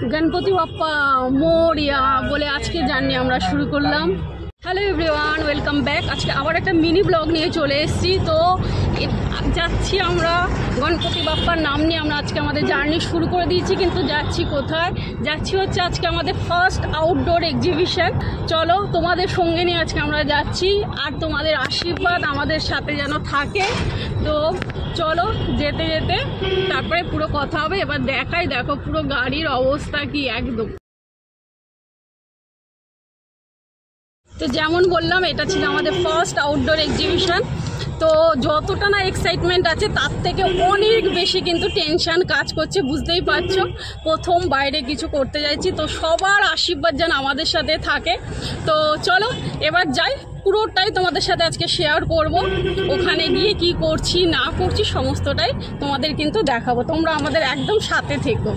Ganapati Bappa Moria বলে আজকে journey আমরা শুরু করলাম। Hello everyone, welcome back. আজকে আবার একটা মিনি ব্লগ নিয়ে চলে এসেছি। তো যাচ্ছি আমরা গণপতি বাপ্পার নাম নিয়ে আমরা আজকে আমাদের জার্নি শুরু করে দিয়েছি। কিন্তু যাচ্ছি কোথায়? যাচ্ছি হচ্ছে আজকে আমাদের ফার্স্ট আউটডোর এক্সিবিশন। চলো তোমাদের সঙ্গে নিয়ে আজকে আমরা যাচ্ছি, আর তোমাদের আশীর্বাদ আমাদের সাথে যেন থাকে। তো চলো যেতে যেতে তারপরে পুরো কথা হবে। এবার দেখাই, দেখো পুরো গাড়ির অবস্থা কি একদম। তো যেমন বললাম, এটা ছিল আমাদের ফার্স্ট আউটডোর এক্সিবিশন। তো যতটা না এক্সাইটমেন্ট আছে তার থেকে অনেক বেশি কিন্তু টেনশন কাজ করছে, বুঝতেই পারছো। প্রথম বাইরে কিছু করতে যাচ্ছি, তো সবার আশীর্বাদ যেন আমাদের সাথে থাকে। তো চলো এবার যাই, পুরোটাই তোমাদের সাথে আজকে শেয়ার করব। ওখানে গিয়ে কি করছি না করছি সমস্তটাই তোমাদের কিন্তু দেখাবো, তোমরা আমাদের একদম সাথে থেকো।